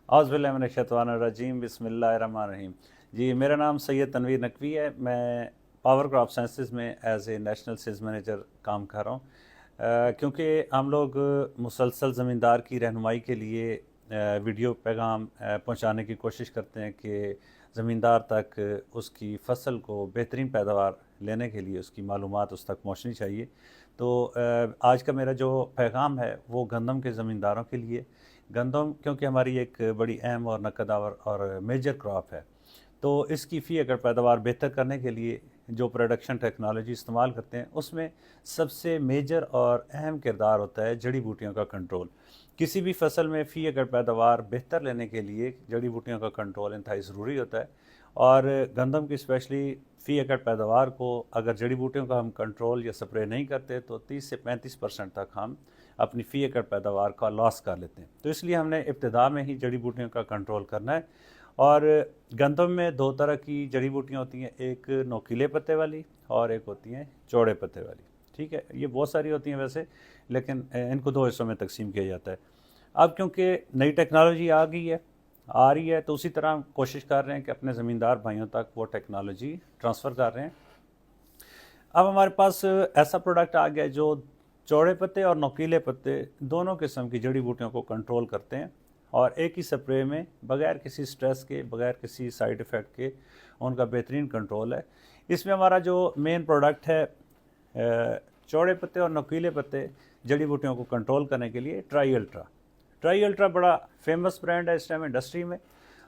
औज़ुबिल्लाहिमिनश्शैतानिर्रजीम बिस्मिल्लाहिर्रहमानिर्रहीम। जी, मेरा नाम सैयद तनवीर नकवी है। मैं पावर क्रॉप साइंसेज़ में as a national sales manager काम कर रहा हूँ। क्योंकि हम लोग मुसलसल ज़मींदार की रहनुमाई के लिए वीडियो पैगाम पहुँचाने की कोशिश करते हैं कि ज़मींदार तक उसकी फ़सल को बेहतरीन पैदावार लेने के लिए उसकी मालूमात उस तक पहुँचनी चाहिए। तो आज का मेरा जो पैगाम है वो गंदम के ज़मींदारों के लिए। गंदम क्योंकि हमारी एक बड़ी अहम और नकदावर और मेजर क्रॉप है, तो इसकी फ़ी एकड़ पैदावार बेहतर करने के लिए जो प्रोडक्शन टेक्नोलॉजी इस्तेमाल करते हैं उसमें सबसे मेजर और अहम किरदार होता है जड़ी बूटियों का कंट्रोल। किसी भी फसल में फ़ी एकड़ पैदावार बेहतर लेने के लिए जड़ी बूटियों का कंट्रोल इंतहाई ज़रूरी होता है। और गंदम की स्पेशली फ़ी एकड़ पैदावार को अगर जड़ी बूटियों का हम कंट्रोल या स्प्रे नहीं करते तो 30 से 35% तक हम अपनी फ़ी एकड़ पैदावार का लॉस कर लेते हैं। तो इसलिए हमने इब्तिदा में ही जड़ी बूटियों का कंट्रोल करना है। और गंदम में दो तरह की जड़ी बूटियाँ होती हैं, एक नोकीले पत्ते वाली और एक होती हैं चौड़े पत्ते वाली। ठीक है, ये बहुत सारी होती हैं वैसे, लेकिन इनको दो हिस्सों में तकसीम किया जाता है। अब क्योंकि नई टेक्नोलॉजी आ रही है, तो उसी तरह हम कोशिश कर रहे हैं कि अपने ज़मींदार भाइयों तक वो टेक्नोलॉजी ट्रांसफ़र कर रहे हैं। अब हमारे पास ऐसा प्रोडक्ट आ गया जो चौड़े पत्ते और नोकीले पत्ते दोनों किस्म की जड़ी बूटियों को कंट्रोल करते हैं और एक ही स्प्रे में बग़ैर किसी स्ट्रेस के, बग़ैर किसी साइड इफ़ेक्ट के उनका बेहतरीन कंट्रोल है। इसमें हमारा जो मेन प्रोडक्ट है चौड़े पत्ते और नोकीले पत्ते जड़ी बूटियों को कंट्रोल करने के लिए ट्राई अल्ट्रा बड़ा फेमस ब्रांड है इस टाइम इंडस्ट्री में।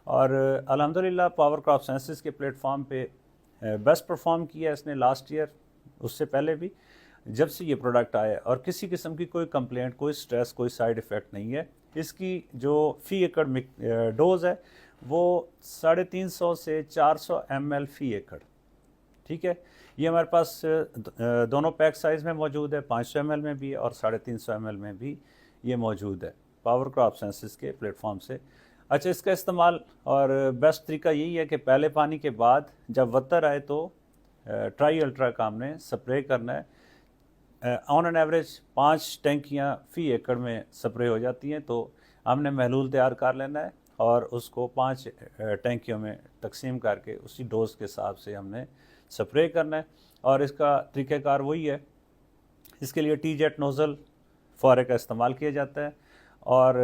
और अल्हम्दुलिल्लाह पावर क्रॉप साइंसेज़ के प्लेटफॉर्म पे बेस्ट परफॉर्म किया इसने लास्ट ईयर, उससे पहले भी जब से ये प्रोडक्ट आया, और किसी किस्म की कोई कंप्लेंट, कोई स्ट्रेस, कोई साइड इफ़ेक्ट नहीं है। इसकी जो फ़ी एकड़ डोज़ है वो 350 से 400 ml फ़ी एकड़। ठीक है, ये हमारे पास दोनों पैक साइज़ में मौजूद है, 500 ml में भी है और 350 ml में भी ये मौजूद है पावर क्रॉप साइंसेज़ के प्लेटफॉर्म से। अच्छा, इसका इस्तेमाल और बेस्ट तरीका यही है कि पहले पानी के बाद जब वत्तर आए तो ट्राई अल्ट्रा का हमने स्प्रे करना है। ऑन एन एवरेज 5 टैंकियाँ फ़ी एकड़ में स्प्रे हो जाती हैं, तो हमने महलूल तैयार कर लेना है और उसको 5 टैंकियों में तकसीम करके उसी डोज के हिसाब से हमने स्प्रे करना है। और इसका तरीक़ाकार वही है, इसके लिए टी जेट नोज़ल फुआरे का इस्तेमाल किया जाता है। और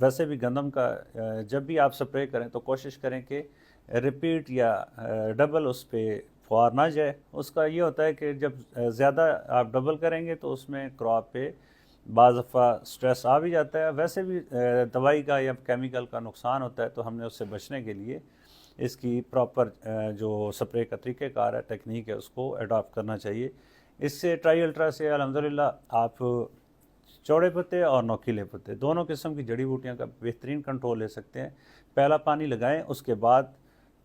वैसे भी गंदम का जब भी आप स्प्रे करें तो कोशिश करें कि रिपीट या डबल उस पर फुहार ना जाए। उसका ये होता है कि जब ज़्यादा आप डबल करेंगे तो उसमें क्रॉप पे बाज़ दफ़ा स्ट्रेस आ भी जाता है। वैसे भी दवाई का या केमिकल का नुकसान होता है, तो हमने उससे बचने के लिए इसकी प्रॉपर जो स्प्रे का तरीक़ाकार है, टेक्निक है, उसको अडॉप्ट करना चाहिए। इससे ट्राई अल्ट्रा से अल्हम्दुलिल्लाह आप चौड़े पत्ते और नोकीले पत्ते दोनों किस्म की जड़ी बूटियों का बेहतरीन कंट्रोल ले सकते हैं। पहला पानी लगाएं, उसके बाद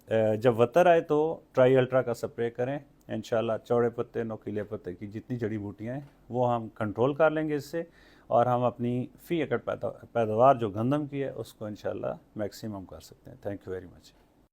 जब वत्तर आए तो ट्राई अल्ट्रा का स्प्रे करें। इंशाल्लाह चौड़े पत्ते, नोकीले पत्ते की जितनी जड़ी बूटियाँ हैं वो हम कंट्रोल कर लेंगे इससे, और हम अपनी फ़ी एकड़ पैदावार जो गंदम की है उसको इंशाल्लाह मैक्सिमम कर सकते हैं। Thank you very much.